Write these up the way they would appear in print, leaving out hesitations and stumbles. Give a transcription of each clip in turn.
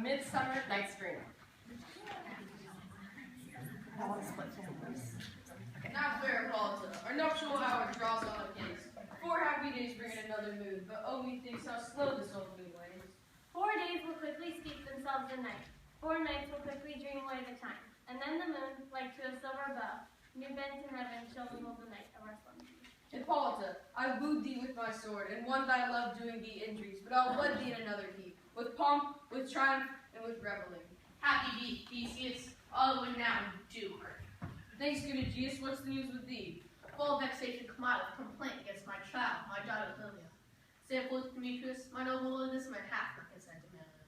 Midsummer Night's Dream. Not fair, Paulta. Our nuptial hour draws on apace. 4 happy days bring in another mood, but oh, methinks how slow this old moon wanes. 4 days will quickly steep themselves in night. 4 nights will quickly dream away the time. And then the moon, like to a silver bow, new bent in heaven, shall rule the night of our slumber. Hippolyta, I wooed thee with my sword, and won thy love doing thee injuries, but I'll wed thee in another heap, with pomp, with triumph, and with revelling. Happy be, Theseus, all would now do hurt. Thanks, good Aegeus, what's the news with thee? Full vexation come out of complaint against my child, my daughter Lilia. Stand forth, Demetrius, my noble holiness, my half for consent to marry.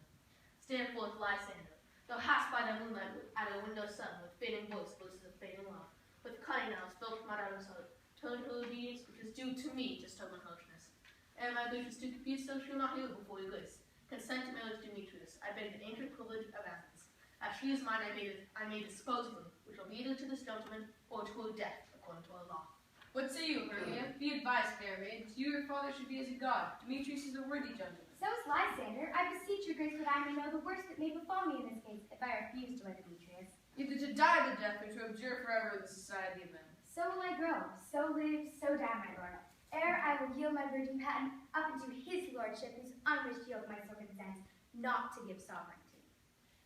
Stand forth, Lysander, thou hast by thy moonlight at a window sun, with fading voice voices of fading love, with cunning now spoke from my daughter's heart, told her obedience which is due to me, just over harshness. And my gracious to confuse, so shall not heal before your grace. Consent to marriage, Demetrius, I beg the ancient privilege of Athens. As she is mine, I may dispose of her, which will be either to this gentleman or to her death, according to our law. What say you, Hermia? Be advised, fair maid. You, your father, should be as a god. Demetrius is a worthy gentleman. So is Lysander. I beseech your grace that I may know the worst that may befall me in this case, if I refuse to wed Demetrius. Either to die the death, or to abjure forever the society of men. So will I grow, so live, so die, my lord. Ere I will yield my virgin patent up unto his lordship, whose unwished yield my soul consents, not to give sovereignty.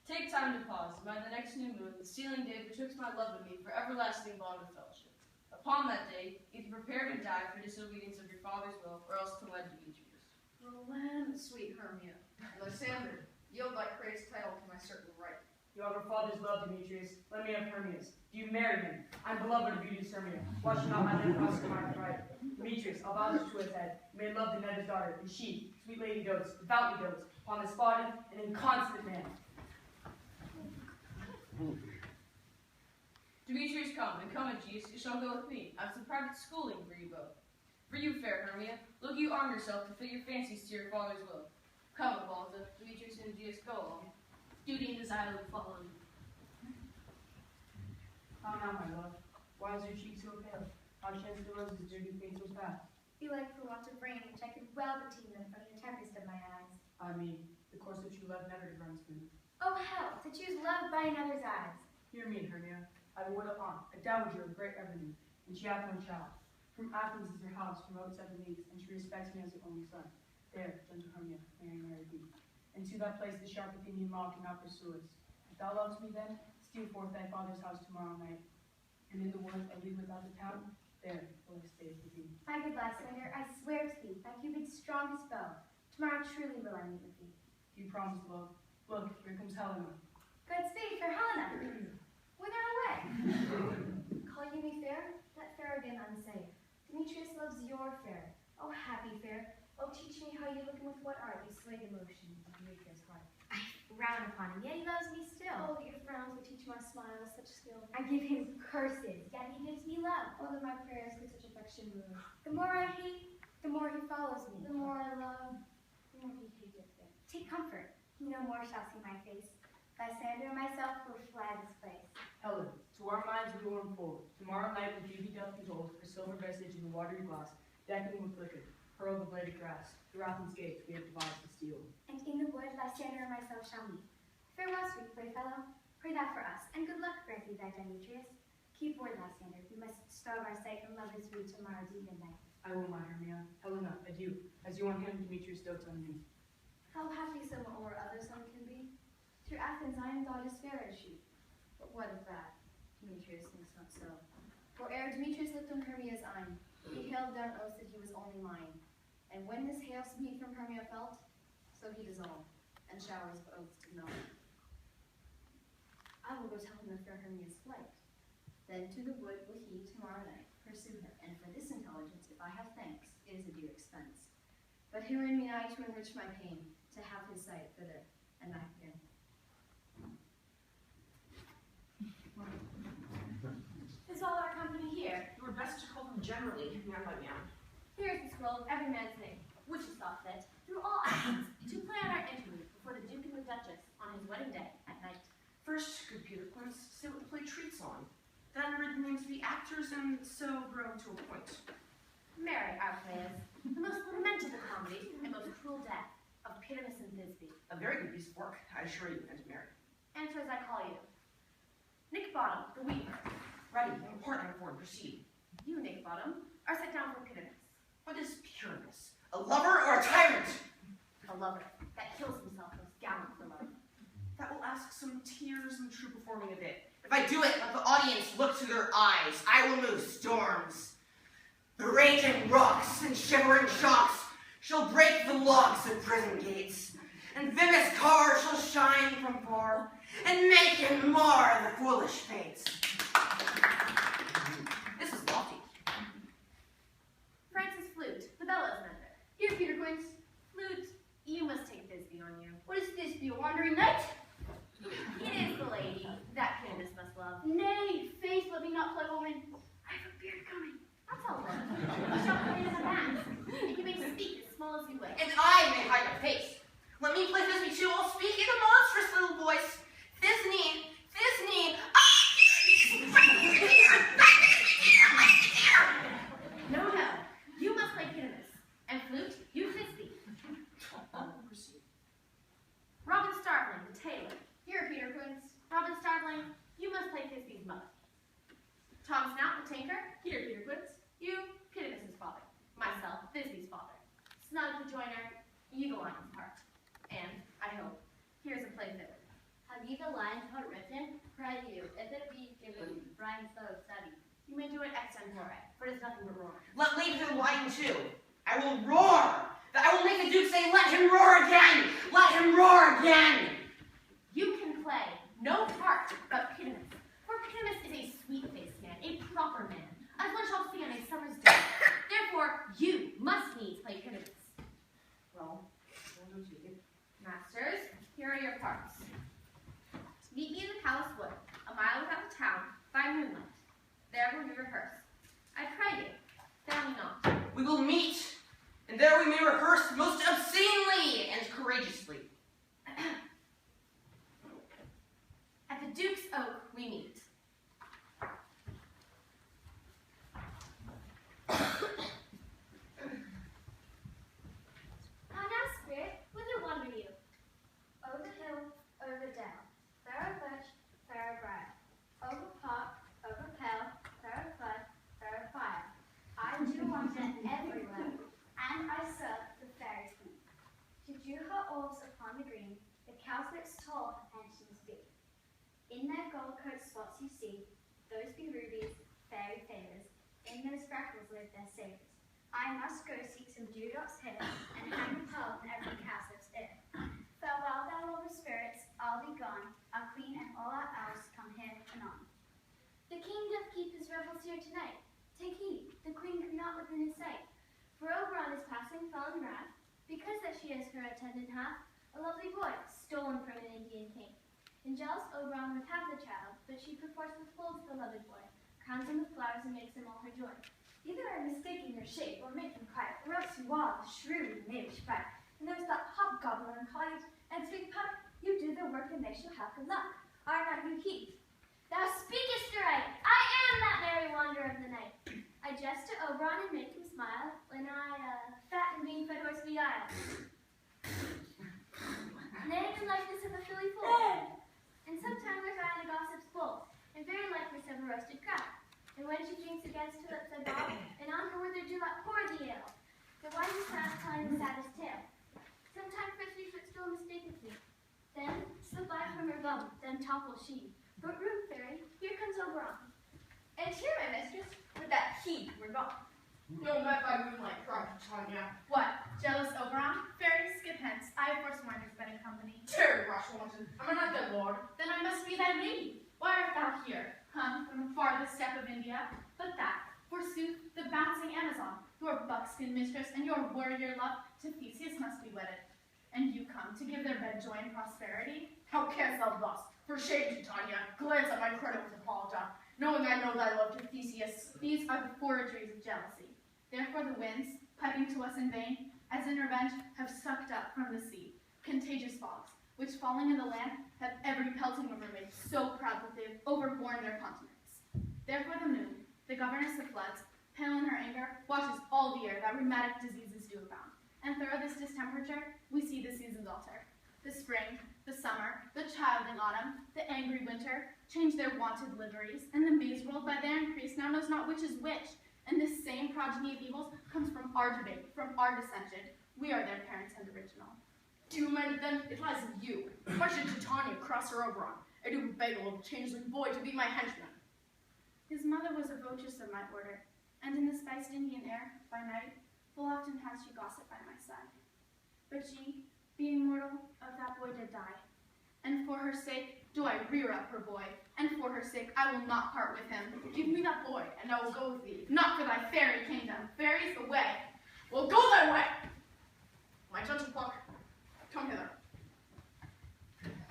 Take time to pause. By the next new moon, the sealing day betwixt my love and me for everlasting bond of fellowship. Upon that day, either prepare to die for disobedience of your father's will, or else to wed Demetrius. Relent, sweet Hermia. Lysander, yield thy praised title to my certain right. You have our father's love, Demetrius. Let me have Hermia's. Do you marry him? I'm beloved of beauteous Hermia. Why should not my name also my pride? Demetrius, I'll vouch to his head. May love the Neda's daughter, and she, sweet lady dotes, devoutly dotes, upon this spotted and inconstant man. Demetrius, come, and come, Aegeus, you shall go with me. I have some private schooling for you both. For you, fair Hermia, look you arm yourself to fit your fancies to your father's will. Come, Hippolyta, Demetrius and Aegeus, go along. Duty and desire will follow you. How now, my love? Why is your cheek so pale? How chance the roses dirty face was fast? Belike for want of rain, which I could well retain them from the tempest of my eyes. I mean, the course of true love never to run smooth. Oh hell, to choose love by another's eyes. Hear me, Hermia. I have a widow aunt, a dowager of great revenue, and she hath no child. From Athens is her house, remote 7 leagues, and she respects me as her only son. There, gentle Hermia, may I marry thee. And to that place the sharp Athenian law cannot pursue us. If thou lovest me then, steal forth thy father's house tomorrow night. And in the woods I leave without the town, there will I stay with thee. My good Lysander, I swear to thee, by Cupid's strongest bow, tomorrow truly will I meet with thee. Do you promise, love? Look, here comes Helena. Good speed for Helena. Whither away? Call you me fair? Let fair again unsay. Demetrius loves your fair. Oh, happy fair. Oh, teach me how you look and with what art you slay the motion of Demetrius' heart. I frown upon him, yet he loves me still. Oh, your frowns would teach my smile such skill. I give him curses, yet he gives me love. Oh, that my prayers could such affection move. The more I hate, the more he follows me. The more I love, the more he hateth me. Take comfort, he no more shall see my face. Lysander and myself will fly this place. Helen, to our minds we will unfold. Tomorrow night when beauty doth behold her silver vestige in the watery glass, decking with liquor, hurl the blade of grass. Through Athens' gates we have devised to steal. And in the wood Lysander and myself shall meet. Farewell, sweet playfellow. Pray that for us, and good luck grant thee thy Demetrius. Keep word, Lysander. We must starve our sight from lovers' food tomorrow's even night. I will, my Hermia. Helena, adieu. As you on him, Demetrius dotes on you. How happy some or other some can be. Through Athens I am thought as fair as she. But what of that? Demetrius thinks not so. For ere Demetrius looked on Hermia's eyne, he held down oath that he was only mine. And when this hail smeet from Hermia felt, so he dissolved, and showers of oaths did melt. I will go tell him of fair Hermia's flight. Then to the wood will he tomorrow night pursue her, and for this intelligence, if I have thanks, it is a dear expense. But herein me I to enrich my pain, to have his sight thither, and back again. Is all our company here? You were best to call them generally, man by man. Here is the scroll of every man's name, which is thought fit, through all Athens, to plan our interlude before the Duke and the Duchess on his wedding day at night. First, good Peterquins, say what the play treats on. Then read the names of the actors, and so grow to a point. Merry our play is, the most lamented of comedies, and most cruel death, of Pyramus and Thisbe. A very good piece of work, I assure you, Aunt Mary. Answer as I call you. Nick Bottom, the weaver. Ready, report on form, proceed. You, Nick Bottom, are set down for Pyramus. What is Pyramus? A lover or a tyrant? A lover that kills himself most gallant for love. That will ask some tears and true performing a bit. If I do it, let the audience look to their eyes. I will move storms. The raging rocks and shivering shocks shall break the locks of prison gates, and Venice car shall shine from far, and make and mar the foolish fates. This is lofty. Francis Flute, the bellows mender. Here, Peter Quince. Flute, you must take Thisbe on you. What is this, be a wandering knight? It is the lady that Pyramus must love. Nay, faith, let me not play woman. I have a beard coming. That's all right. You shall put it in a mask, and you may speak as small as you wish. And I may hide my face. Let me play Thisbe too. I'll speak in a monstrous little voice. Thisbe. No, no. You must play Pyramus. And Flute, you Thisbe. Proceed. Robin Starveling, the tailor. Here, Peter Quince. Robin Starveling, you must play Thisbe's mother. Tom Snout, the tinker. Here, Peter Quince. You, Pyramus's father. Myself, Thisbe's father. Snug, the joiner. You, the lion's heart. And, I hope, here's a play fitter. Have you the lion's heart written? Pray you, if it be given Brian so study. You may do it extempore, for it is nothing but roaring. Let me do the line too. I will roar. I will make the Duke say, let him roar again. Let him roar again. You can play no part but Pyramus, for Pyramus is a sweet-faced man, a proper man, as one shall see on a summer's day. Therefore, you must needs play Pyramus. Well, Masters, here are your parts. Meet me in the palace wood, a mile without the town, by moonlight. There will we rehearse. I pray you, fail me not. we will meet, and there we may rehearse most obscenely and courageously. At the Duke's Oak we meet. How now, spirit, whither wander you? Over hill, over dale, fairer birch, fairer briar, over park, over pale, fairer flood, fairer fire. I do wander everywhere, and I serve the fairy queen. To dew her orbs upon the green, the cowslips tall her pensions be. In their gold coat spots you see, those be rubies, fairy favors. In those freckles live their savors. I must go seek some dewdrops here, and hang a pearl in every cowslip's ear. Farewell, thou lovely spirits, I'll be gone. Our queen and all our elves come here anon. The king doth keep his revels here tonight. Take heed, the queen come not within his sight. For Oberon is passing fell in wrath, because that she has her attendant hath a lovely boy, stolen from an Indian king. And jealous Oberon would have the child, but she perforce withholds the loved boy, crowns him with flowers and makes him all her joy. Either I mistake in your shape, or make him quiet, or else you are the shrewd and knavish brat. And there's that hobgoblin and college, and sweet pup, you do the work and they shall have good luck. Are not you Keith? Thou speakest right, I am that merry wanderer of the night. I jest to Oberon and make him smile, when I, fat and being fed horse beguile. Nay, the likeness of a filly foal. And sometimes I find a gossip's bowl, and very likeness of a roasted crab. And when she drinks against her lips I bob, and on her wither do not pour the ale. The wisest man telling the saddest tale. Sometimes my footstool mistaketh me. Then slip I from her bum, then topple she. But room, fairy, here comes Oberon. And here, my mistress, with that heat we're gone. No, met by moonlight, cried Titania. What, jealous Oberon? Fairy, skip hence. I have forced wonders better company. Terry Rushington, am I not thy lord? Then I must be thy lady. Why art thou here, come from the farthest step of India? But that, forsooth, the bouncing Amazon, your buckskin mistress and your warrior love to Theseus must be wedded. And you come to give their bed joy and prosperity? How canst thou thus? For shame, Titania, glance at my credit with apology, knowing I know thy love to Theseus. These are the forgeries of jealousy. Therefore the winds, piping to us in vain, as in revenge, have sucked up from the sea contagious fogs, which falling in the land have every pelting river made so proud that they have overborne their continents. Therefore the moon, the governess of floods, pale in her anger, watches all the air that rheumatic diseases do abound, and through this distemperature, we see the seasons alter. The spring, the summer, the childing autumn, the angry winter, change their wonted liveries, and the maze world by their increase now knows not which is which, and this same progeny of evils comes from our debate, from our dissension. We are their parents and original. Do you amend it then? It lies in you. Why should Titania cross her Oberon? I do beg a little changeling boy to be my henchman. His mother was a votress of my order, and in the spiced Indian air, by night, full often has she gossip by my side. But she, being mortal, of that boy did die. And for her sake do I rear up her boy, and for her sake I will not part with him. Give me that boy, and I will go with thee, not for thy fairy kingdom. Fairies away. Well, go thy way! My gentle pluck, come hither.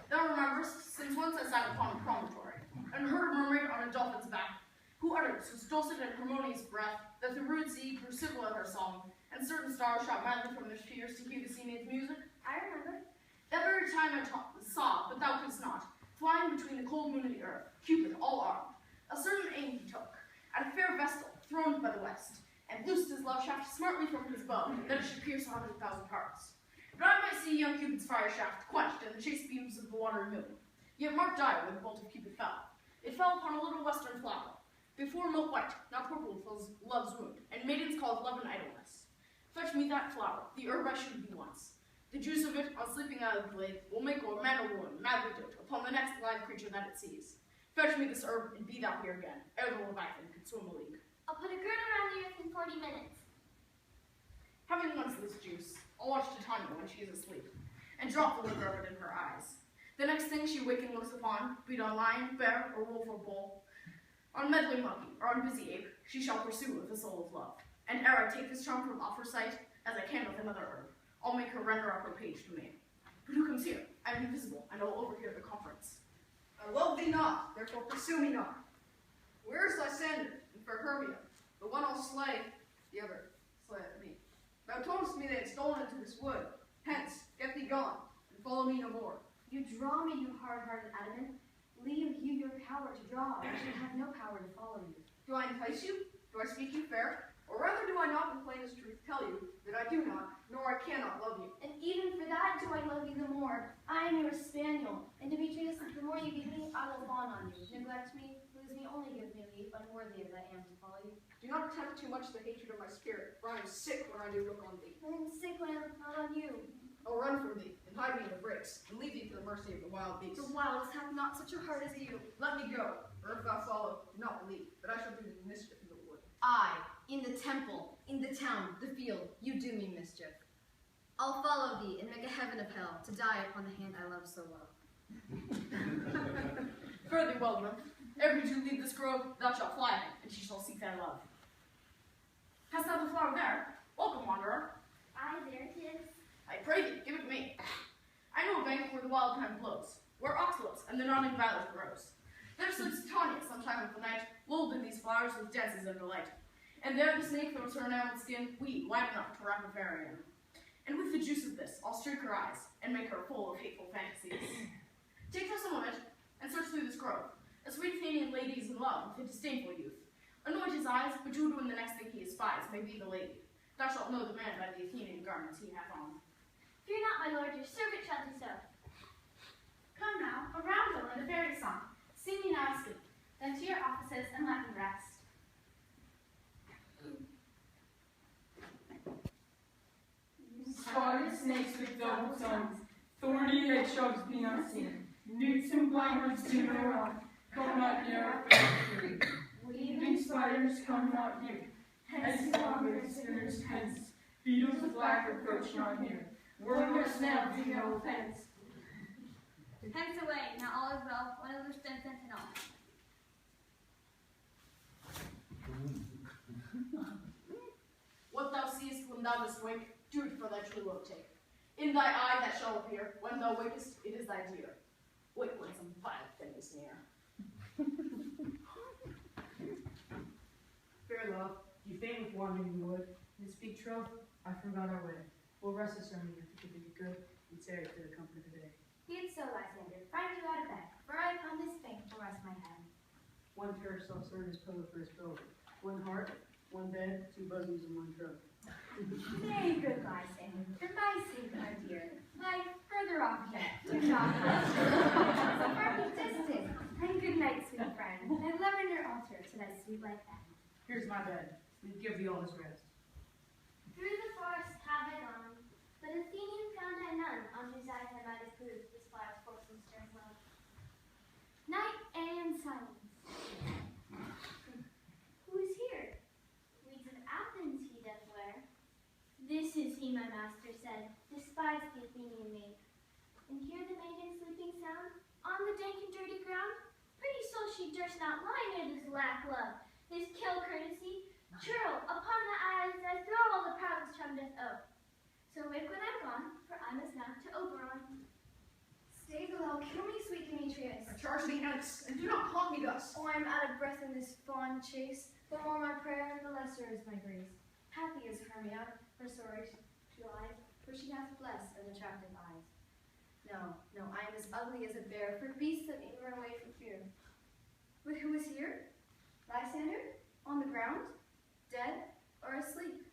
Thou rememberest, since once I sat upon a promontory, and heard a mermaid on a dolphin's back, who uttered so dulcet and harmonious breath, that the rude sea grew civil at her song, and certain stars shot madly from their spheres to hear the sea maid's music. I remember. That very time I saw, but thou couldst not, flying between the cold moon and the earth, Cupid all armed. A certain aim he took, at a fair vestal, throned by the west, and loosed his love shaft smartly from his bow, that it should pierce 100,000 hearts. But I might see young Cupid's fire shaft quenched in the chaste beams of the watery moon. Yet mark dire where the bolt of Cupid fell. It fell upon a little western flower, before milk white, now purple fills love's wound, and maidens call it love and idleness. Fetch me that flower, the herb I should be once. The juice of it, on sleeping out of the blade, will make or man or woman madly dote upon the next live creature that it sees. Fetch me this herb, and be thou here again, ere the Leviathan can swim a league. I'll put a girdle around the earth in 40 minutes. Having once this juice, I'll watch Titania when she is asleep, and drop the liquor of it in her eyes. The next thing she waking looks upon, be it on lion, bear, or wolf or bull, on meddling monkey, or on busy ape, she shall pursue with the soul of love. And ere I take this charm from off her sight, as I can with another herb, I'll make her render up her page to me. But who comes here? I am invisible, and I will overhear the conference. I love thee not, therefore pursue me not. Where is Lysander and fair Hermia? The one I'll slay, the other slayeth me. Thou toldest me they had stolen into this wood. Hence, get thee gone, and follow me no more. You draw me, you hard-hearted adamant. Leave you your power to draw. I should have no power to follow you. Do I entice you? Do I speak you fair? Or rather do I not in plainest truth tell you that I do not, nor I cannot love you? And even for that do I love you the more. I am your spaniel, and Demetrius, the more you beat me, I will fawn on you. Neglect me, lose me, only give me leave, unworthy as I am to follow you. Do not tempt too much the hatred of my spirit, for I am sick when I do look on thee. I am sick when I look not on you. I'll run from thee, and hide me in the brakes, and leave thee to the mercy of the wild beasts. The wildest hath not such a heart as you. Let me go, or if thou follow, do not believe that I shall do thee mischief in the wood. I, in the temple, in the town, the field, you do me mischief. I'll follow thee and make a heaven of hell to die upon the hand I love so well. Fare thee well, nymph. Ere you leave this grove, thou shalt fly, and she shall seek thy love. Hast thou the flower there? Welcome, wanderer. Aye, there it is. I pray thee, give it me. I know a bank where the wild thyme blows, where oxalis and the nodding violet grows. There sleeps Titania sometime of the night, lulled in these flowers with dances of delight. And there the snake throws her enameled skin, we, wide enough to wrap a fairy in. And with the juice of this, I'll streak her eyes, and make her full of hateful fantasies. Take thou some of it, and search through this grove. A sweet Athenian lady is in love with a disdainful youth. Anoint his eyes, but do when the next thing he espies may be the lady. Thou shalt know the man by the Athenian garments he hath on. Fear not, my lord, your servant shall do so. Come now, a roundel and a fairy song. Sing me now asleep, then to your offices and let me rest. Spotted snakes with double tongues, thorny hedgehogs be not seen. Newts and blackbirds do no wrong, come not near our tree. Weaving spiders come not near, hence longer spinners hence. Beetles of black approach not near, worm or snail do no offense. Hence away, now all is well, one of the sense and all. What thou seest when thou dost wake, do it for thy true love take. In thy eye that shall appear, when thou wakest, it is thy dear. Wake when some vile thing is near. Fair love, you fain with wandering in the wood, and speak troth, I forgot our way. We'll rest us on you if it be good, and Sarah to the comfort of the day. Be it so, Lysander. Find you out of bed, for I upon this bank will rest my head. One fair self-serve his pillow for his pillow. One heart, One bed, two bosoms, and one trunk. Nay, good Lysander, for my sake, my dear, lie further off yet. Do not lie so far be distant. And good night, sweet friend. I love in your altar to thy sweet life end. Here's my bed. Please give thee all his rest. Through the forest have I gone, but Athenian found I none on whose eyes I might have proved this fire's force and stern love. Night and silence. Who is here? Weeds of Athens he doth wear. This is he, my master said, despised the Athenian maid. And hear the maiden sleeping sound on the dank and dirty ground? Pretty soul she durst not lie near this lack love, this kill courtesy, churl upon the eyes as throw all the proudest chum doth owe. So wake when I'm gone, for I must now to Oberon. Stay below, kill me, sweet Demetrius. I charge thee hence, and do not haunt me thus. Oh, I am out of breath in this fond chase. The more my prayer, the lesser is my grace. Happy is Hermia, her sorry to eyes, for she hath blessed and attractive eyes. No, no, I am as ugly as a bear, for beasts that me run away for fear. But who is here? Lysander? On the ground? Dead or asleep?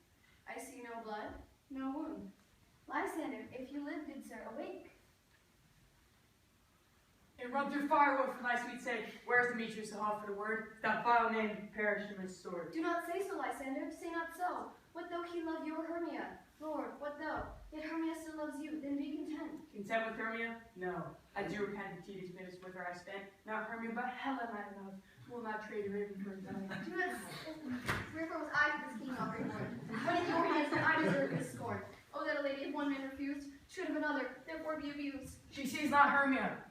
I see no blood, no wound. Lysander, if you live, good sir, awake. And run through firewood for thy sweet sake. Where's Demetrius to offer the word? That vile name perish in his sword. Do not say so, Lysander, say not so. What though he love your Hermia? Lord, what though? Yet Hermia still loves you, then be content. Content with Hermia? No. I do repent the tedious minutes with her I spent. Not Hermia, but Helen I love. Will not trade her even for a dime. Do not wherefore was I this king offering word? When in your hands I deserve his scorn. Oh, that a lady of one man refused, should of another, therefore be abused. She sees not Hermia.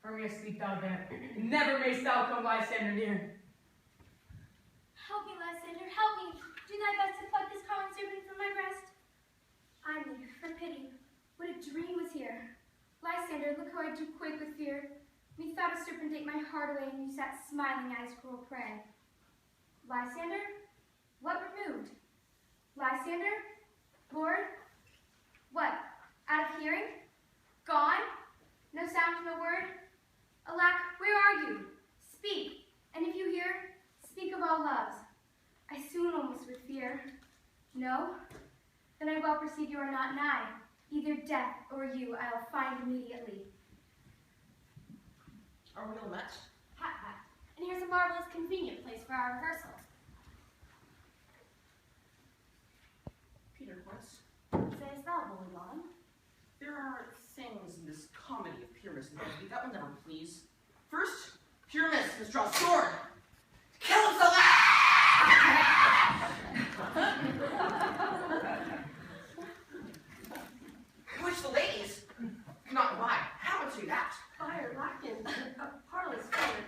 Hermia, sleep thou there. Never mayst thou come Lysander near. Help me, Lysander, help me. Do thy best to pluck this common serpent from my breast. I need, for pity, what a dream was here. Lysander, look how I do quake with fear. Methought a serpent ate my heart away, and you sat smiling at his cruel prey. Lysander, what removed? Lysander, Lord, what, out of hearing? Gone? No sound, no word? Alack, where are you? Speak, and if you hear, speak of all loves. I swoon almost with fear. No? Then I well perceive you are not nigh. Either death or you I will find immediately. Are we all met? Pat, pat. And here's a marvelous convenient place for our rehearsal. Peter Horace, Sayest thou, Bully Bottom? there are things in this comedy of Pyramus and Thisbe that will never please. First, Pyramus must draw a sword to kill himself. Which the ladies cannot abide. How would you do that? Fire, lacking, a parlous fire.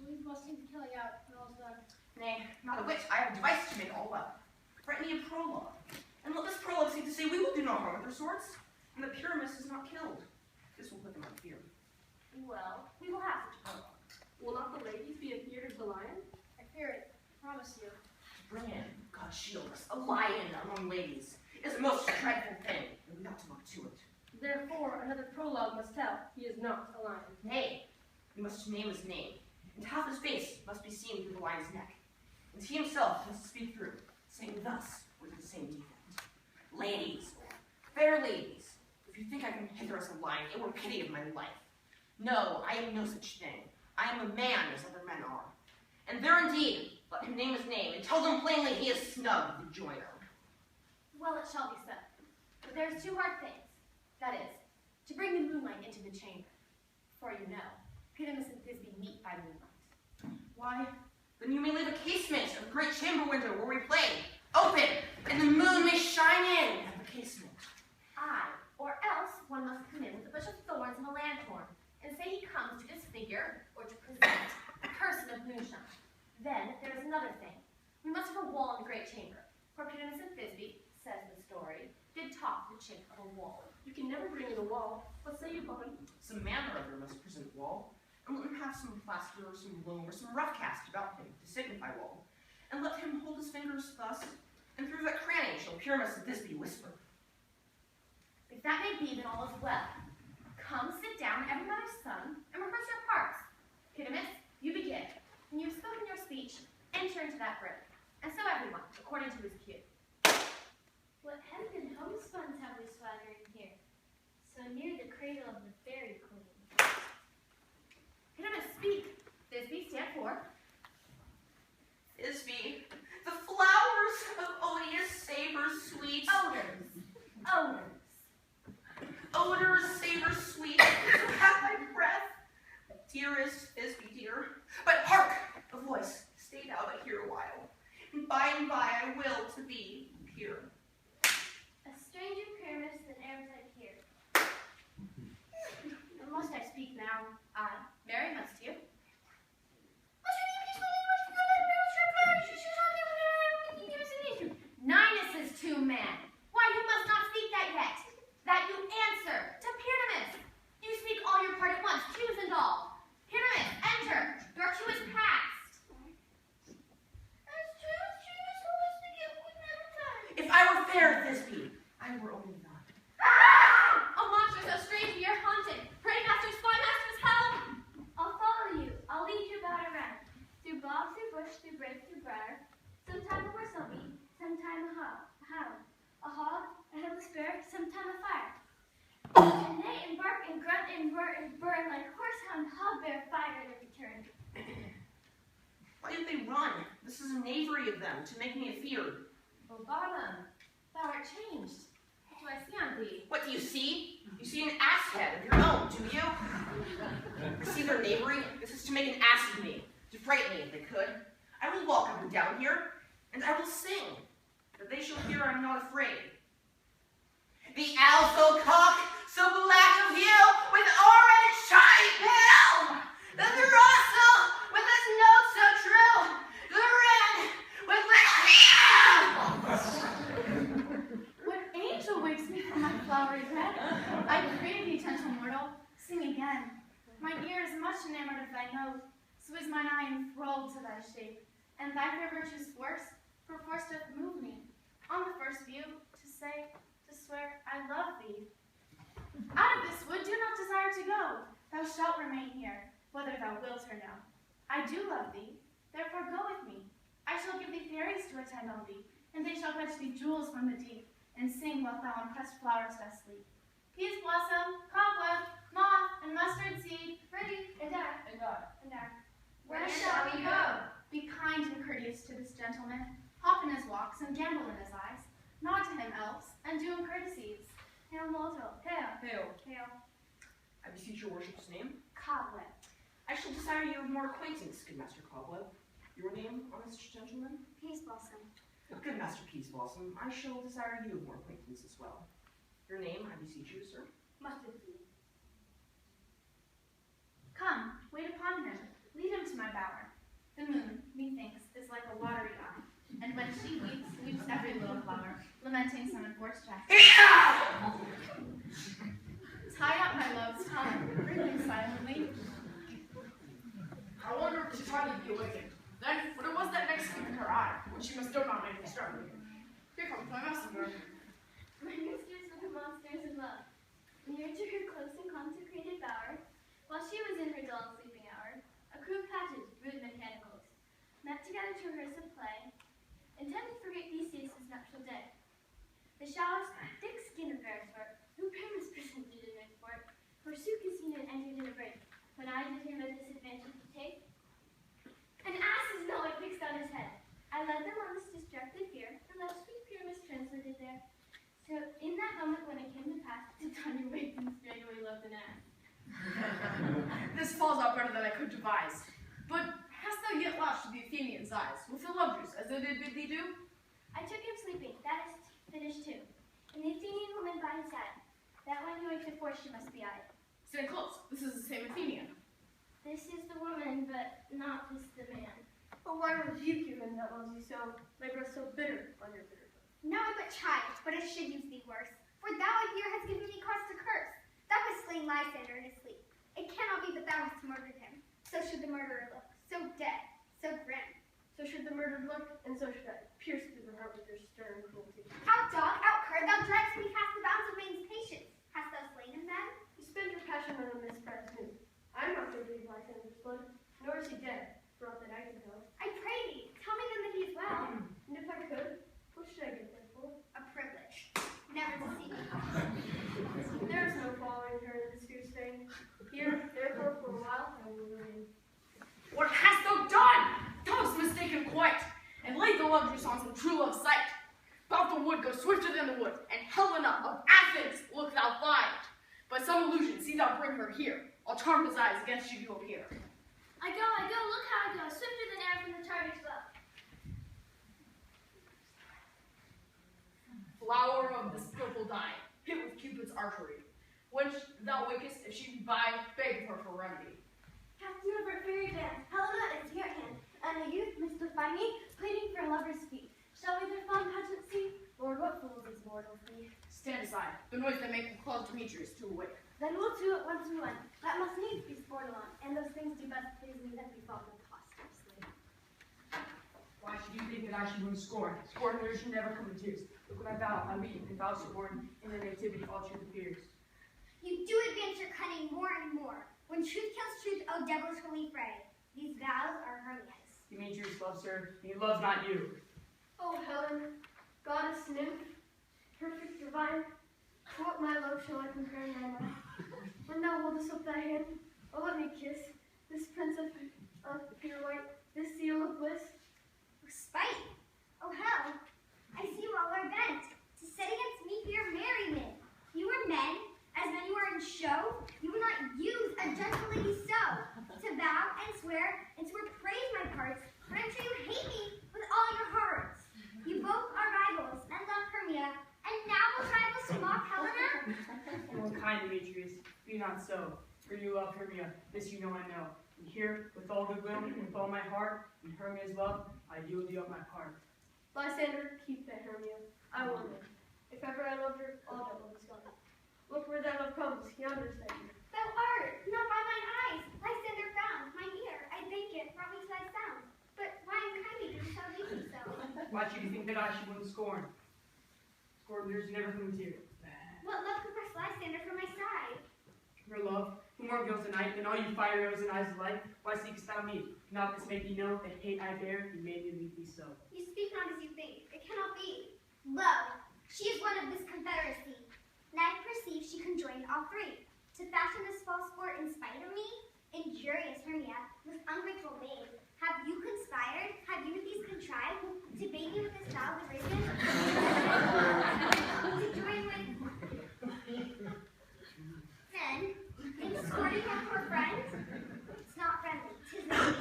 We must think the killing out when all's done. Nay, not a whit. I have devised to make it all up. Write me a prologue, and let this prologue seem to say we will do no harm with our swords, and that Pyramus is not killed. This will put them on fear. Well, we will have such a prologue. Will not the ladies be afeard of the lion? I fear it, I promise you. Bring in, God shield us, a lion among ladies is a most dreadful thing, and we ought to look to it. Therefore, another prologue must tell, he is not a lion. Nay, we must name his name, and half his face must be seen through the lion's neck, and he himself must speak through, saying thus with the same defect. Ladies, fair ladies, if you think I can hinder us a lion, it were pity of my life. No, I am no such thing. I am a man as other men are. And there indeed, let him name his name, and tell them plainly he is snug, the joiner. Well, it shall be so. But there's two hard things. That is, to bring the moonlight into the chamber. For you know, Pyramus and Thisbe meet by moonlight. Why, then you may leave a casement of the great chamber window where we play, open, and the moon may shine in at the casement. Aye, or else one must come in with a bush of thorns and a lanthorn, and say he comes to disfigure or to present a person of moonshine. Then there is another thing. We must have a wall in the great chamber, for Pyramus and Thisbe, says the story, did top the chink of a wall. You can never bring in a wall. What say you, Bun? Some man or other must present wall, and let him have some plaster or some loam or some rough cast about him to signify wall, and let him hold his fingers thus, and through that cranny shall Pyramus and Thisbe whisper. If that may be, then all is well. Come, sit down, every mother's son, and rehearse your parts. Pyramus, you begin. When you've spoken your speech, enter into that room. And so everyone, cradle of the fairy queen. Pyramus, speak. Thisbe, stand for. Thisbe, the flowers of odious savors sweet. Odors. Odors. Odors, savors sweet, so have my breath. Dearest Thisbe, dear, but hark, a voice, stay thou but here a while. And by I will to thee appear. A stranger Pyramus than e'er was I here. Must I speak now? Mary, must you? Ninus is two men. Why, you must not speak that yet. That you answer to Pyramus. You speak all your part at once, choose and all. Pyramus, enter. Your cue is past. If I were fair, Thisbe, I were only not. A monster so strange we are haunted. Pray, masters, fly, masters, help! I'll follow you. I'll lead you about around. Through bog, through bush, through brake, through briar. Sometime a horse I'll be, sometime a hound. A hog, a headless bear, sometime a fire. And neigh and bark and grunt and roar and burn like horsehound, hog, bear, fire in return. Why do they run? This is a knavery of them, to make me afeard. Obama, thou art changed. What do I see on thee? What do you see? You see an ass head of your own, do you? You see their knavery? This is to make an ass of me, to frighten me if they could. I will walk up and down here, and I will sing, that they shall hear I'm not afraid. The owl so cock, so black of hue, with orange shiny pale, the throstle with his note so true, the wren with What angel wakes me from my flowery bed? I pray thee, gentle mortal, sing again. My ear is much enamored of thy note, so is mine eye enthralled to thy shape. And thy fair virtue's force, perforce doth move me, on the first view, to say, to swear, I love thee. Out of this wood do not desire to go. Thou shalt remain here, whether thou wilt or no. I do love thee, therefore go with me. I shall give thee fairies to attend on thee, and they shall fetch thee jewels from the deep, and sing while thou on pressed flowers dost sleep. Peas blossom, cobweb, moth, and mustard seed, ready, and there. Where shall we go? Be kind and courteous to this gentleman. Hop in his walks and gambol in his eyes. Nod to him, elves, and do him courtesies. Hail mortal. Hail. Hail. Hail. I beseech your worship's name. Cobweb. I shall desire you of more acquaintance, good Master Cobweb. Your name, honest gentleman? Peace blossom. Good Master Peas Blossom, I shall desire you of more acquaintance as well. Your name, I beseech you, sir? Mustard seed. Come, wait upon him. Lead him to my bower. The moon, methinks, is like a watery eye, and when she weeps, weeps every little flower, lamenting some enforced chastity. Tie up my love's tongue, breathing silently. I wonder if she's trying to be awakened. Then, what it was that next came in her eye, which she must still not make disturbed. Here comes my messenger. My mistress of the monsters of love, near to her close and consecrated bower, while she was in her dull sleeping hour, a crew of patches, rude mechanicals, met together to rehearse a play, intended for great Theseus' nuptial day. The showers, thick skin of Beresford, who Pyramus presented in their sport, forsook his scene and entered in a break, when I did him a disadvantage to take. An ass's knowledge fixed on his head. I led them on this distracted fear, and left sweet Pyramus translated there. So in that moment when it came to pass, did Tanya wake and straightway loved an ass. This falls out better than I could devise. But hast thou yet lodged to the Athenians' eyes, with the lovers, as they did bid thee do? I took him sleeping, that is finished too. And the Athenian woman by his side. That one who waked before she must be I. Stand close, this is the same Athenian. This is the woman, but not this the man. But why rebuke you him that loves you so, my breath so bitter on your bitter tongue? Now I but chide, but it should use thee worse. For thou, I fear, hast given me cause to curse. Thou hast slain Lysander in his sleep. It cannot be that thou hast murdered him. So should the murderer look, so dead, so grim. So should the murdered look, and so should I, pierce through the heart with your stern cruelty. Out, dog, out, cur, thou draggst me past the bounds of man's patience. Hast thou slain him then? You spend your passion on a misspent news. I am not going to leave Lysander's blood, nor is he dead, for aught that I can tell. I pray thee, tell me then that he is well. And if I could, what should I get there for? A privilege. Never to see. There is no following her in this charm his eyes against you to appear. I go, look how I go, swifter than air from the Tartar's bow. Flower of this purple dye, hit with Cupid's archery. When thou wakest, if she be by, beg her for remedy. Captain of our fairy band, Helena is here at hand, and a youth must by me, pleading for a lover's feet. Shall we their fond pageant see? Lord, what fools these mortals be. Stand aside. The noise they make will cause Demetrius to awake. Then we'll do it once and one. That must needs be sported on, and those things do best please me that befall them posthumously. Why should you think that I should win scorn? Scorn here should never come to tears. Look what I vow, I weep, and vow scorn, in the nativity all truth appears. You do advance your cunning more and more. When truth kills truth, O devilish holy fray, these vows are Hermia's. Demetrius loves her, and he loves not you. Oh, Helen, goddess nymph, perfect divine, what my love shall I compare in thy life? When thou holdest up thy hand, oh, let me kiss this prince of pure white, this seal of bliss. Spite! Oh hell, I see you all are bent to set against me for your merriment. You are men, as men you are in show, you will not use a gentle lady so, to vow and swear and to appraise my parts, but I'm sure you hate me with all your hearts. You both are rivals and love Hermia, and now will rivals to mock Helena? Oh, kind Demetrius, be not so, for you love Hermia, this you know I know. And here, with all goodwill, with all my heart, in Hermia's love, I yield you up my part. Lysander, keep that Hermia, I will live. If ever I loved her, all that love is gone. Look where that love comes, yonder standing. Thou art, not by mine eyes, Lysander found, mine ear, I thank it, brought me to thy sound. But why unkindly do thou leave me so? Why should you think that I should win scorn? Scorn there's never come to. What love could press Lysander from my side? For love, who more goes tonight than all you fire arrows and eyes alike? Why seekest thou me? Not this make thee know the hate I bear, you made me leave thee so. You speak not as you think, it cannot be. Lo, she is one of this confederacy. And I perceive she conjoined all three. To fashion this false sport in spite of me, injurious Hermia, this ungrateful babe, have you conspired, have you with these contrived, to bait me with this vow of risen? To join with... Then, in scorning my poor friend? It's not friendly, 'tis not.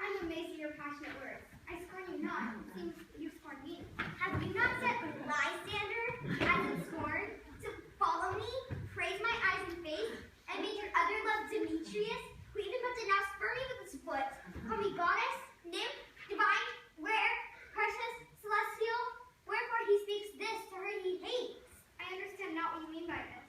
I'm amazed at your passionate words. I scorn you not, it seems you scorn me. Have you not set Lysander, as in scorn, to follow me, praise my eyes and face, and make your other love Demetrius, who even but did now spur me with his foot, call me goddess, nymph, divine, rare, precious, celestial? Wherefore he speaks this to her he hates? I understand not what you mean by this.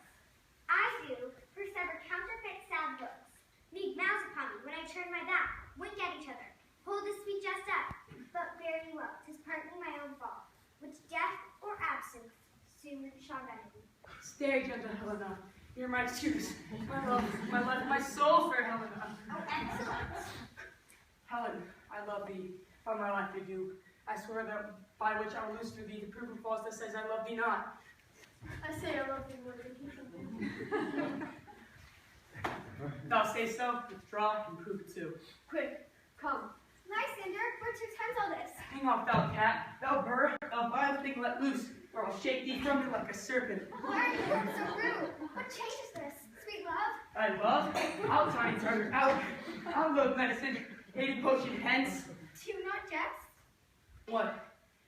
I do, for sever counterfeit sad looks. Make mouths upon me when I turn my back, wink at each other, hold this sweet jest up, but bear you well, 'tis partly my own fault, which death or absence soon shall remedy. Stay, gentle Helena. You're my excuse. My love, my life, my soul, fair Helena. Oh, excellent. Helen, I love thee. By my life I do. I swear that by which I will lose through thee the proof of false that says I love thee not. I say I love thee more than he can. Thou say so, withdraw and prove it too. Quick, come. Lysander, what portends all this? Hang off, thou cat, thou bird, thou vile thing let loose, or I'll shake thee from me like a serpent. Why are you so rude? What changes this, sweet love? Thy love? I'll try and turn her out. I'll load medicine, hated potion hence. Do you not jest? What?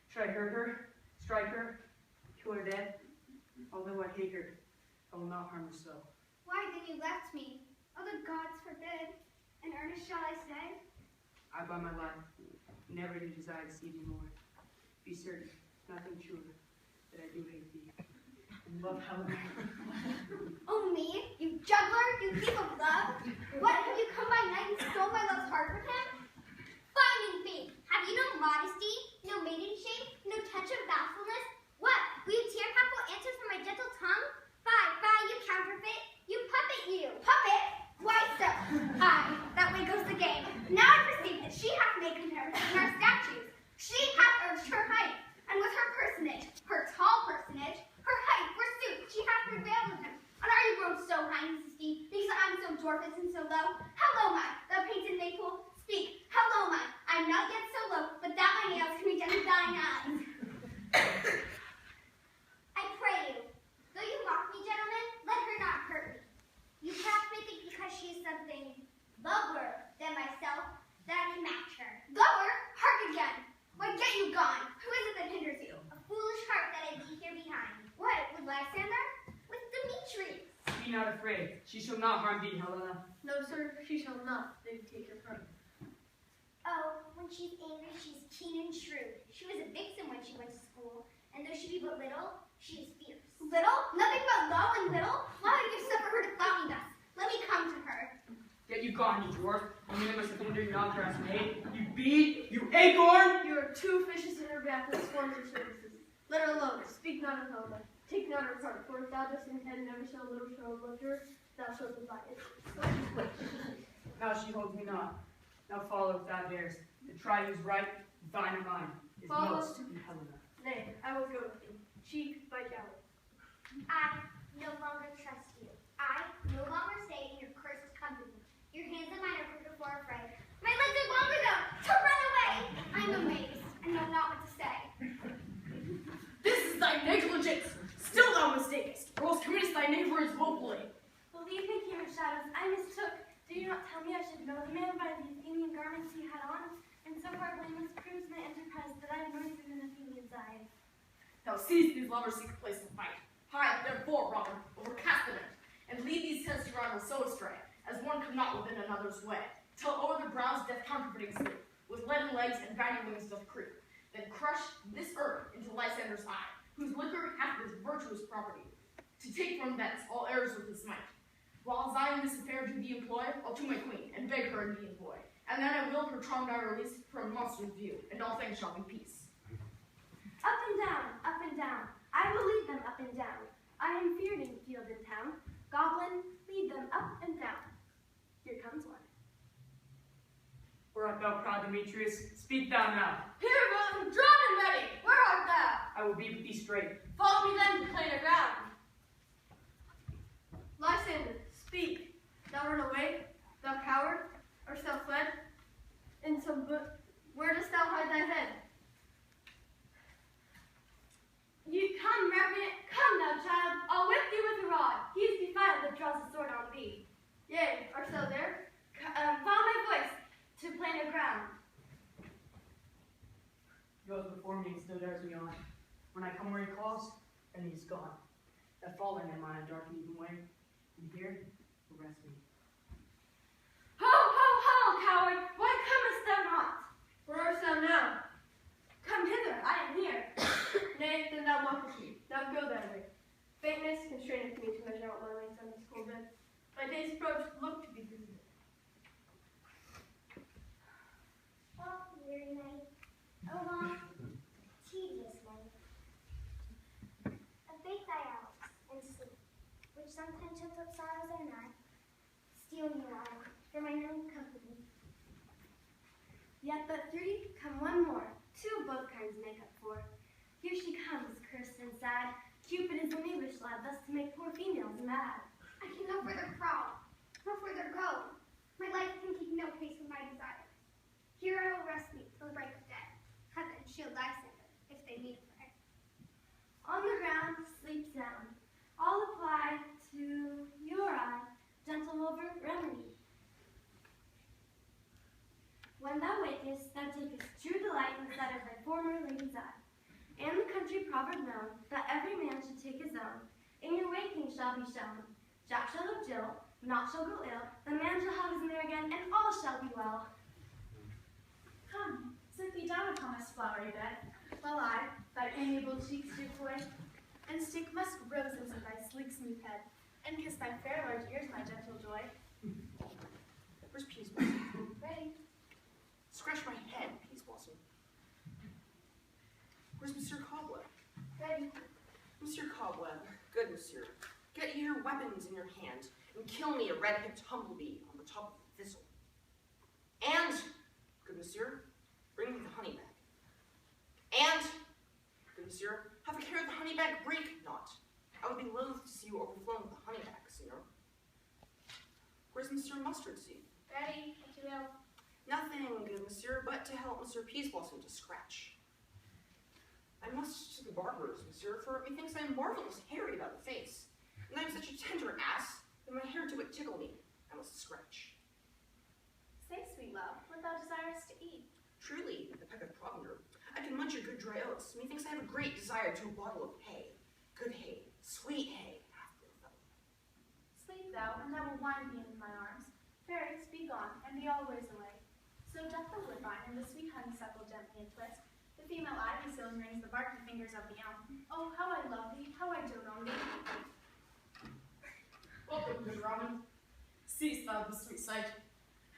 Should I hurt her? Strike her? Kill her dead? Although I hate her, I will not harm her so. Why then you left me? Oh, the gods forbid. In earnest shall I say? I, by my life, never do desire to see thee more. Be certain, nothing truer, that I do hate thee, and love Helena. Oh, me? You juggler? You thief of love? What, have you come by night and stole my love's heart from him? Finding faith, have you no modesty, no maiden shape, no touch of bashfulness? What, will you tear purple answers from my gentle tongue? Fie, you counterfeit, you puppet you! Puppet? Why so? Aye, that way goes the game. Now I perceive that she hath made comparison in our statues. She hath urged her height, and with her personage, her tall personage, her height, forsooth, she hath prevailed with him. And are you grown so high, Mrs. D, because I'm so dwarfish and so low? How lower than myself, that I can match her. Lower? Hark again! Why get you gone? Who is it that hinders you? A foolish heart that I leave here behind. What, with Lysander? With Demetrius? Be not afraid. She shall not harm thee, Helena. No, sir, she shall not. They take her from me. Oh, when she's angry, she's keen and shrewd. She was a vixen when she went to school, and though she be but little, she is fierce. Little? Nothing but low and little? Why would you suffer her to flout me thus? Let me come to her. Get you gone, you dwarf. You must have hindered your non-grass maid. You bead, you acorn! You are too vicious in her back that scorns her services. Let her alone. Speak not of Helena. Take not her part, for if thou dost intend never shall little shall love her, thou shalt divide it. Now she holds me not. Now follow if thou darest. To try who's right, thine or mine, is Follow. most in Helena. Nay, I will go with you. Cheek by jowl. I no longer trust you. I no longer stay in your cursed company. Your hands and mine are before a fray. My legs are long enough to run away. I'm amazed and know not what to say. This is thy negligence. Still thou mistakest, or else committest thy neighbors vocally. Believe me, King of Shadows, I mistook. Did you not tell me I should know the man by the Athenian garments he had on? And so far blameless proves my enterprise that I am noisier than Athenian's eyes. Thou seest these lovers seek a place to fight. Hide, therefore, brother, overcast the net, and lead these tents to rival so astray, as one come not within another's way, till o'er their brows death counterfeiting sleep, with leaden legs and viny wings doth creep. Then crush this earth into Lysander's eye, whose liquor hath this virtuous property, to take from thence all errors with his might. While I in this affair do thee employ, I'll to my queen, and beg her in thee employ, and then I will her charmed eye release from monster's view, and all things shall be peace. Up and down, up and down. I will lead them up and down. I am feared in field and town. Goblin, lead them up and down. Here comes one. Where art thou, proud Demetrius? Speak thou now. Here, both, drawn and ready. Where art thou? I will be with thee straight. Follow me then to plainer ground. Lysander, speak. Thou run away, thou coward, or thou fled? In some book, where dost thou hide thy head? You come, Revenant, come thou child. I'll whip thee with a rod. He is defiled that draws a sword on thee. Yea, art thou there? Follow my voice to plainer ground. He goes before me and still dares me on. When I come where he calls, then he is gone. That falling am I in dark and even way, and here will rest me. Ho, ho, ho, coward! Why comest thou not? Where art thou now? Come hither, I am here. Nay, then thou mockest me. Now go thy way. Faintness constraineth me to measure out my length on this cold bed. My day's approach look to be visited. Oh, weary night. Oh, long, tedious night. Abate thy hours and sleep, which sometimes shuts up sorrows or not. Steal me awhile for mine own company. Yet but 3, come one more. 2 of both kinds make up 4. Here she comes, cursed and sad. Cupid is an English lad, thus to make poor females mad. I can no further crawl, nor further go. My life can keep no pace with my desire. Here I will rest me till the break of day. Heaven shield Lysander, if they meet for it. On the ground, sleep sound. All apply to your eye, gentle over remedy. When thou wakest, thou takest true delight in the sight of thy former lady's eye. And the country proverb known, that every man should take his own, in your waking shall be shown. Jack shall love Jill, naught shall go ill, the man shall have his mare again, and all shall be well. Come, sit thee down upon this flowery bed, while I thy amiable cheeks do coy, and stick musk roses in thy sleek smooth head, and kiss thy fair large ears, my gentle joy. Where's Peas Blossom? Ready? Scratch my head, Peas Blossom. Where's Monsieur Cobweb? Ready? Monsieur Cobweb, good monsieur, get your weapons in your hand and kill me a red-hipped humblebee on the top of the thistle. And, good monsieur, bring me the honey bag. And, good monsieur, have a care the honey bag break not. I would be loath to see you overflowing with the honey bag, senor. Where's Monsieur Mustard Seed? Ready? What you will? Nothing, good monsieur, but to help Monsieur Peas Blossom to scratch. I must to the barber's, monsieur, for methinks I am marvelous hairy about the face, and I am such a tender ass that my hair do but tickle me. I must scratch. love, what thou desirest to eat. Truly, the peck of provender. I can munch a good dry oats. Methinks I have a great desire to a bottle of hay. Good hay, sweet hay. Sleep thou, and thou wilt wind me in my arms. Fairies, be gone, and be always away. So doth the woodbine and the sweet honeysuckle gently entwist. The female ivy so enrings the barky fingers of the elm. Oh, how I love thee, how I dote on thee. Welcome, good Robin. Seest thou the sweet sight?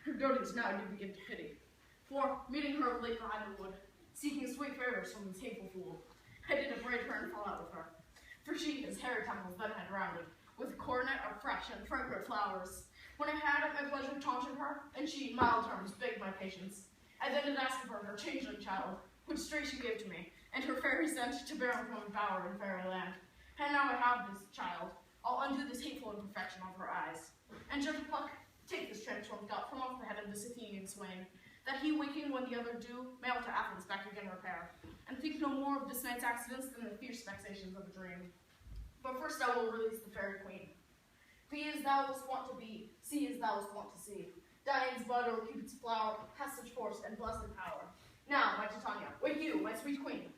Her dotage now do begin to pity. For, meeting her late behind the wood, seeking sweet favors from this hateful fool, I did upbraid her and fall out with her. For she his hairy temples then had rounded, with a coronet of fresh and fragrant flowers. When I had at my pleasure taunted her, and she in mild terms begged my patience, I then did ask of her her changeling child, which straight she gave to me, and her fairy sent to bear upon bower in fairy land. And now I have this child, I'll undo this hateful imperfection of her eyes. And gentle Puck, take this transformed thought from off the head of this Athenian swain, that he waking when the other do, may all to Athens back again repair, and think no more of this night's accidents than the fierce vexations of a dream. But first I will release the fairy queen. Be as thou wast wont to be, see as thou wast wont to see. Dian's bud or Cupid's flower has such force and blessed power. Now, my Titania, wake you, my sweet queen.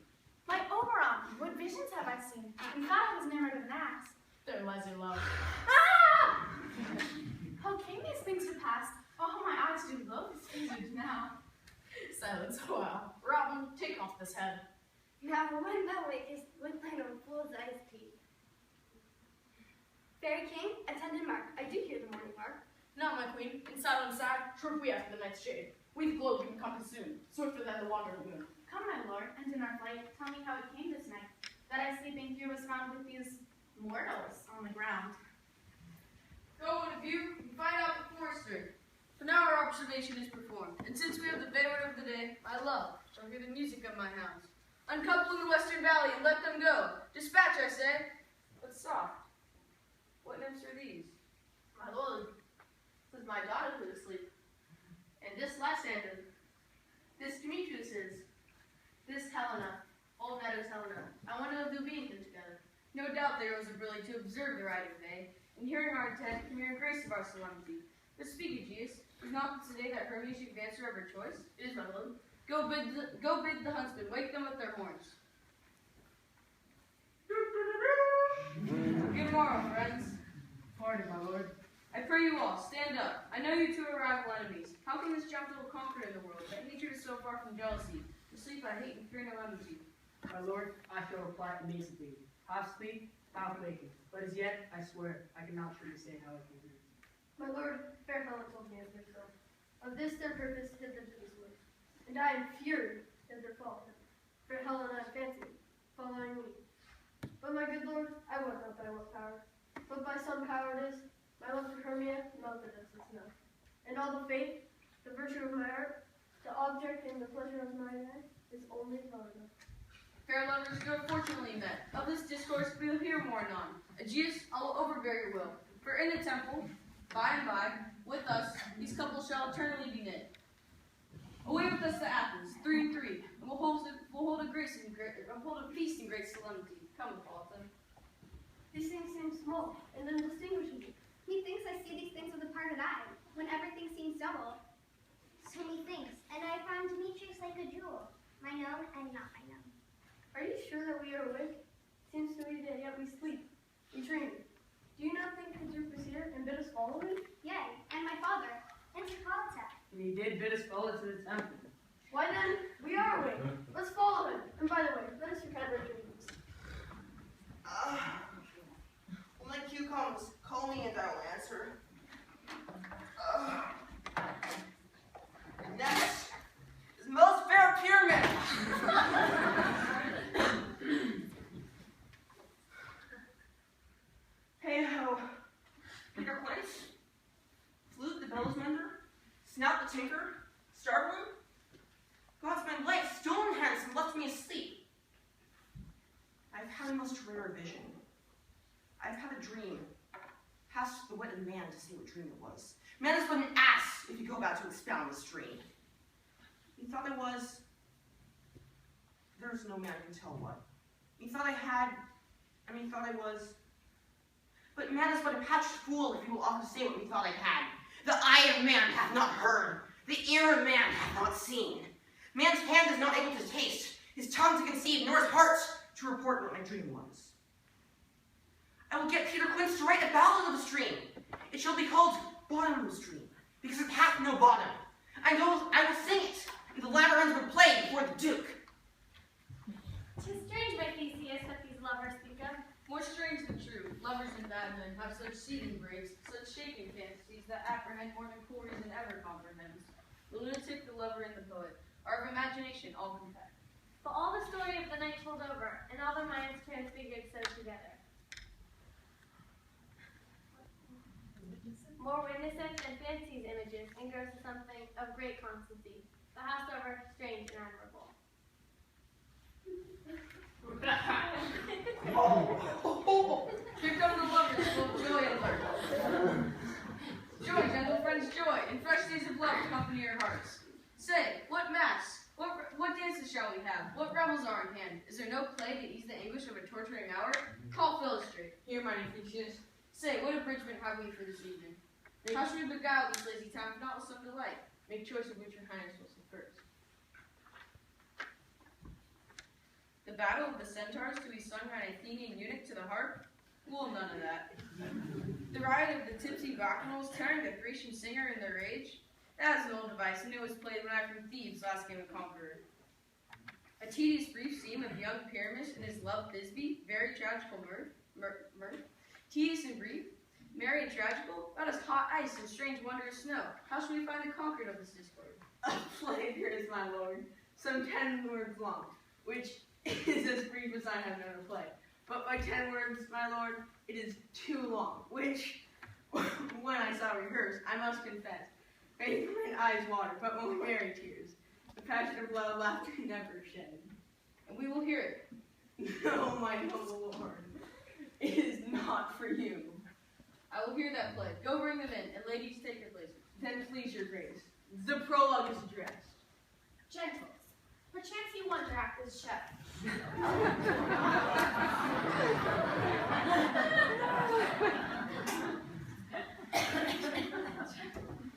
My Oberon, what visions have I seen? And thought I was enamored of an ass. There lies your love. Ah! How came these things to pass? Oh, how my eyes do look seasoned now. Silence a while. Robin, take off this head. Now when thou wakest with thine own fool's eyes peep. Fairy King, attendant Mark, I do hear the morning lark. Now, my queen, in silent sad, short we after the night's shade. We the globe can compass soon, swifter than the wandering moon. Come, my lord, and in our flight, tell me how it came this night, that I sleeping here was found with these mortals on the ground. Go with you and find out the forester. For now our observation is performed, and since we have the favorite of the day, my love shall hear the music of my hounds. Uncouple in the western valley and let them go. Dispatch, I say. But soft. What nymphs are these? My lord, this is my daughter who is asleep. And this Lysander, this Demetrius is, this Helena, old Meadows Helena. I wonder if they'll be anything together. No doubt they rose up early to observe the rite of day, and hearing our intent, come here in grace of our solemnity. But speak, Aegeus, is not this the day that Hermes should advance her of her choice? It is, my lord. Go bid the huntsmen wake them with their horns. Good morrow, friends. Pardon, my lord. I pray you all, stand up. I know you two are rival enemies. How can this gentle conquer in the world, that hatred is so far from jealousy? To sleep I hate and fear no enmity. My lord, I shall reply amazingly. Half sleep, half waking. But as yet, I swear, I cannot truly say how it can be. My lord, fair Helen told me of their so. Of this their purpose hid them to this wood. And I am fury that there followed him. For Helen I fancy, following me. But my good lord, I wot not by what power. But by some power it is, my love to Hermia melted as the snow. And all the faith, the virtue of my heart, the object and the pleasure of my life is only Helena. Fair lovers, you have fortunately met. Of this discourse we will hear more anon. Aegeus, I will overbear your will. For in the temple, by and by, with us, these couples shall eternally be knit. Away with us to Athens, 3 and 3, and we'll hold a feast in great solemnity. Come, Hippolyta. These things seem small and undistinguishable. Methinks I see these things with a parted eye, when everything seems double. So methinks, and I found Demetrius like a jewel, my known and not my known. Are you sure that we are awake? Seems to me that yet we sleep, we dream. Do you not think the Duke was here and bid us follow him? Yea, and my father, and Hippolyta. And he did bid us follow to the temple. Why then, we are awake. Let's follow him. And by the way, let us recount our dreams. When my cue comes, call me and I will answer. Next is most fair pyramid. Hey ho, Peter Place, flute the bellows mender, snout the tinker, starboard. God's been light, stone hands, and left me asleep. I've had a most rare vision. I've had a dream. Past the wit of man to say what dream it was. Man is but an ass if you go about to expound this dream. Methought I was. There's no man can tell what. Methought I had, and methought I was. But man is but a patched fool if he will often say what methought I had. The eye of man hath not heard. The ear of man hath not seen. Man's hand is not able to taste, his tongue to conceive, nor his heart to report what my dream was. I will get Peter Quince to write a ballad of a stream. It shall be called Bottom Stream, because it hath no bottom. I will sing it in the labyrinth of a play before the Duke. 'Tis strange, my Theseus, that these lovers speak of. More strange than true, lovers and bad men have such seething brains, such shaking fantasies that apprehend more than cool reason ever comprehends. The lunatic, the lover, and the poet are of imagination all compact. But all the story of the night told over, and all their minds transfigured so together. More witnesses and fancies images engross something of great constancy, the howsoever strange and admirable. Here come the lovers full of joy and mirth. Joy, gentle friends, joy, and fresh days of love accompany your hearts. Say, what mass, what dances shall we have? What revels are in hand? Is there no play to ease the anguish of a torturing hour? Call Philostrate. Here, my Theseus. Say, what abridgment have we for this evening? How should we beguile these lazy times, not with some delight? Make choice of which your highness will see first. The battle of the centaurs to be sung by an Athenian eunuch to the harp? Well, none of that. The riot of the tipsy bacchanals tearing the Thracian singer in their rage? That is an old device, and it was played when I from Thebes last came a conqueror. A tedious brief scene of young Pyramus and his love Thisbe, very tragical mirth. Tedious and brief, merry and tragical, about as hot ice and strange wondrous snow. How shall we find the conquered of this discord? A play, here is my lord, some 10 words long, which is as brief as I have known a play. But by 10 words, my lord, it is too long, which, when I saw rehearsed, I must confess, made mine eyes water, but more merry tears. The passion of love laughter never shed. And we will hear it. No, my noble lord, it is not for you. I will hear that play. Go bring them in, and ladies take your places. Then please your grace, the prologue is addressed. Gentles, perchance you wonder at this show.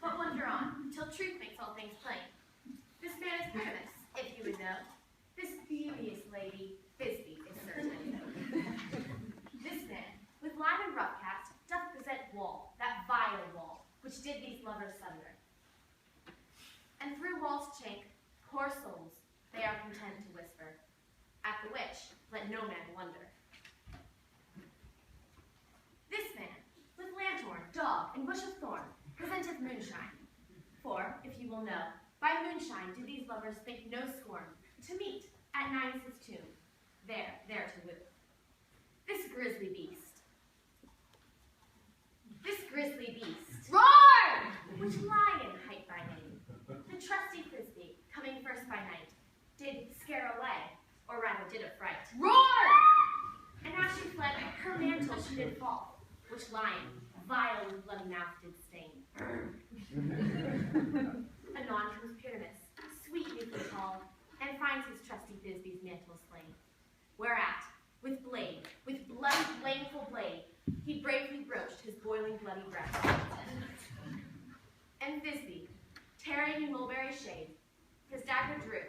But wonder on, till truth makes all things plain. This man is Pyramus, if you would know. This beauteous lady, Thisbe, is certain. This man, with lime and rough cast, doth present wall, that vile wall, which did these lovers sunder. And through wall's chink, poor souls, they are content to whisper, at the which let no man wonder. This man, with lanthorn, dog, and bush of thorn, presenteth moonshine. For, if you will know, by moonshine do these lovers think no scorn, to meet at Nisus' tomb, there to woo. This grisly beast, Roar! which lion hight by name, the trusty Thisbe, coming first by night, did scare away, or rather did affright. Roar! And as she fled, her mantle she did fall, which lion, vile with bloody mouth did stain. Anon comes Pyramus, sweetly tall, and finds his trusty Thisbe's mantle slain. Whereat, with bloody blameful blade, he bravely broached his boiling bloody breast. And Thisbe, tarrying in mulberry shade, his dagger drew,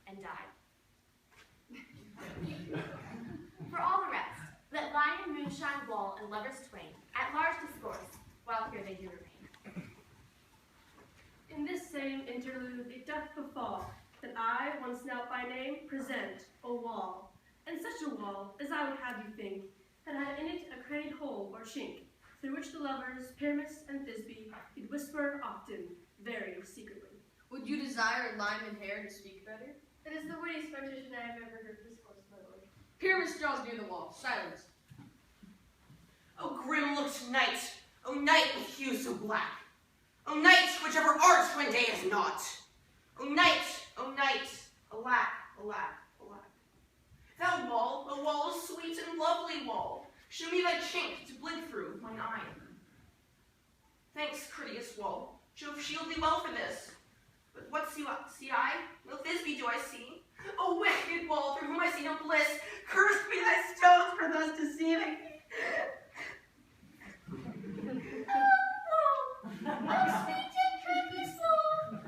and died. For all the rest, let lion, moonshine, wall, and lovers twain at large discourse, while here they do remain. In this same interlude it doth befall, that I, once knelt by name, present a wall, and such a wall as I would have you think, that had in it a crannied hole or chink, through which the lovers, Pyramus and Thisbe, did whisper often, very secretly. Would you desire lime and hair to speak better? It is the wittiest partition I have ever heard discourse, my lord. Pyramus draws near the wall. Silence. O grim-looked night, O night with hues so black, O night, whichever art one day is not, O night, alack, alack, alack. Thou wall, sweet and lovely wall, show me thy chink to blink through with mine eye. Thanks, courteous wall, Jove shield thee well for this. But what see I? No Thisbe do I see. O wicked wall, through whom I see no bliss, cursed be thy stones for thus deceiving me. Oh, sweet and courteous wall,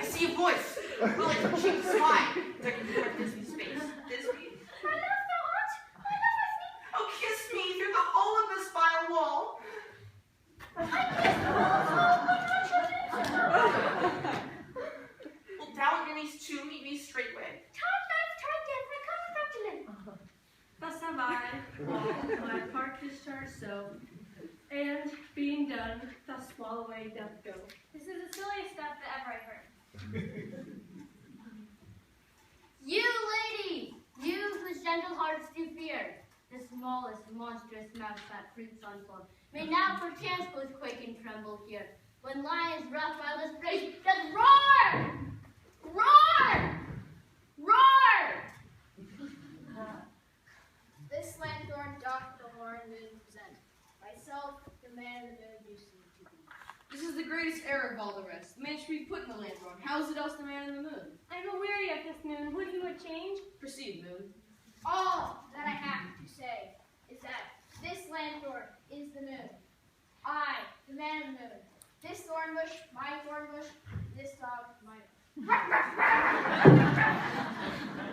I see a voice. Will it cheek smile? I can hear Disney's face. Disney? My love, thou art. My love, I think. Oh, kiss me through the hole of this vile wall. I kiss the walls Will down in these two meet me straightway. Tart life, tart death, my comfort Thus have I walked my part discharged so, and being done, thus swallow away doth go. This is the silliest stuff that ever I heard. You ladies, you whose gentle hearts do fear, the smallest monstrous mouth that fruits unfold, may now perchance both quake and tremble here, when lions rough wildest rage doth roar! Roar! Roar! This lanthorn doth the horn moon present. Myself, the man the moon you seem to be. This is the greatest error of all the rest. The man should be put in the lanthorn. How is it else the man in the moon? I'm aweary of this moon. Would you would change? Proceed, moon. All that I have to say is that this lanthorn is the moon. I, the man of the moon. This thorn bush, my thorn bush. This dog, my dog.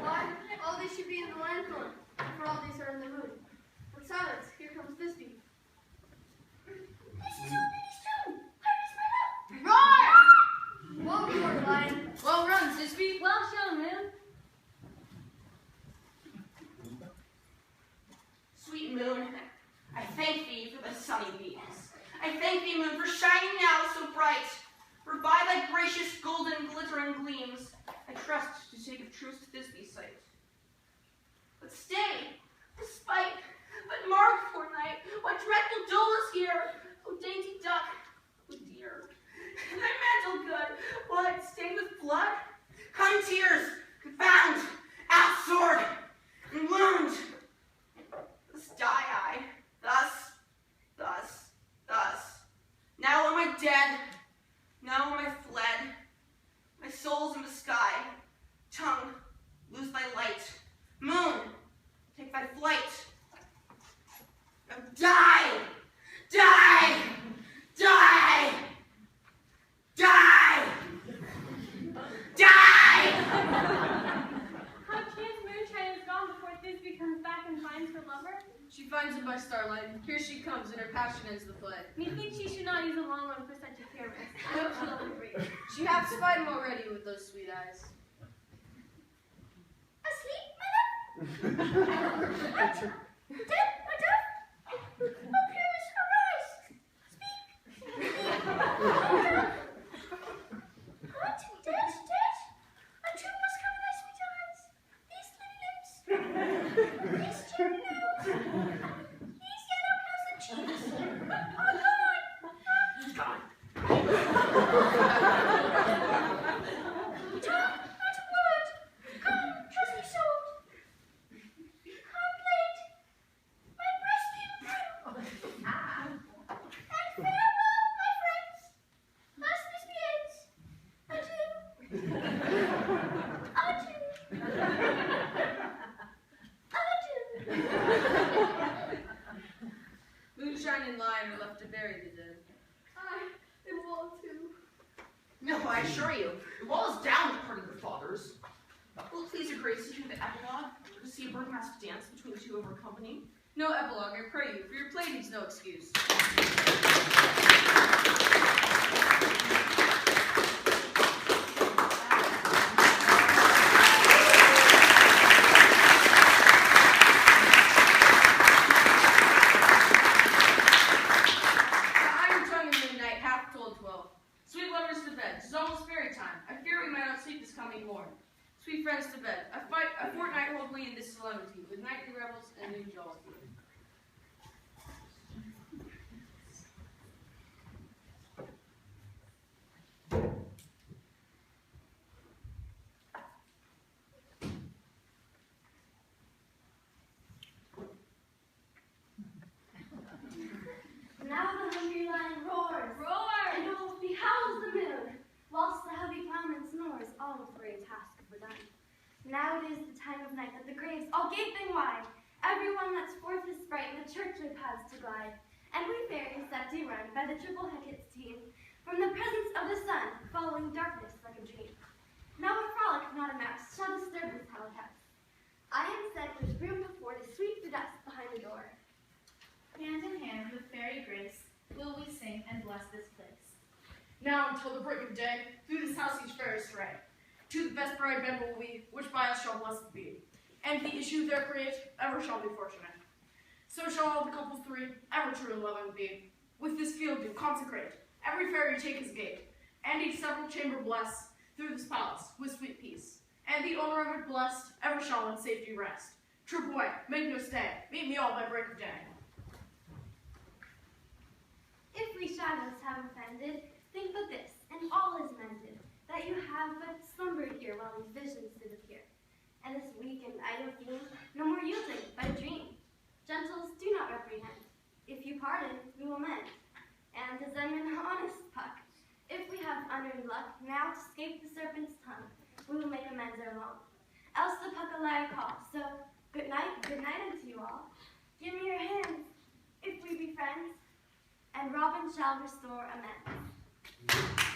Why? All these should be in the lanthorn, for all these are in the moon. But silence, here comes Thisbe. Roar! Well roared, lion. Well run, Thisbe. Well shown, moon. Sweet moon, I thank thee for the sunny beams. I thank thee, moon, for shining now so bright. For by thy gracious golden glittering gleams, I trust to take of truth to Thisbe's sight. But stay, despite, but mark, poor knight, what dreadful dole is here. O dainty duck, O dear, thy mantle good, what, stained with blood? Come tears, confound, out sword, and wound. Thus die I, thus. Now am I dead, now am I fled. My soul's in the sky. Tongue, lose thy light. Moon, take thy flight. Now die, die, die, die, die. How chance moonshine is gone before Thisbe comes back and finds her lover? She finds him by starlight. Here she comes, and her passion ends the play. Methinks she should not use a long one for such a fair risk. I hope she'll only breathe. She hath spied him already with those sweet eyes. Asleep, my love? What? Dead, my dove? Oh, Paris, arise! Speak! What? Dead? A tomb must cover thy sweet eyes. These little lips. These cherry nose. These yellow crescent cheeks. Oh, gone. Talk not a word. Come, trusty soul. Come late. My breast be true. And farewell, my friends. Thus this begins. Adieu. Moonshine and lion are left to bury the dead. And wall too. No, I assure you, the wall is down with part of your fathers. Will it please your grace to hear the epilogue, to see a burlesque dance between the two of our company? No epilogue, I pray you, for your play needs no excuse. Sweet friends to bed. A fortnight hold we in this solemnity, with nightly revels and new jollity. Now the hungry lion roars, and all behowls the moon, whilst the heavy plowman snores, all with weary task overdone. Now it is the time of night that the graves all gaping wide, everyone lets forth his sprite in the churchly paths to glide, and we fairies that do run by the triple Hecate's team, from the presence of the sun, following darkness like a dream. our house. I am sent with room before to sweep the dust behind the door. Hand in hand with fairy grace, will we sing and bless this place. Now until the break of day, through this house each fair is stray. To the best bride bend will we, which by us shall blessed be. And the issue there create, ever shall be fortunate. So shall all the couples three, ever true and loving be. With this field do consecrate, every fairy take his gate, and each several chamber bless, through this palace, with sweet peace. And the owner of it blessed, ever shall in safety rest. Troop away, make no stay, meet me all by break of day. If we shadows have offended, think but this, and all is mended, that you have but slumbered here while these visions did appear. And this weak and idle theme, no more yielding, but a dream. Gentles, do not reprehend. If you pardon, we will mend. And as I'm an honest puck, if we have unearned luck, now to escape the serpent's tongue, we will make amends ere long. Else the puck a liar call. So, good night unto you all. Give me your hands, if we be friends, and Robin shall restore amends.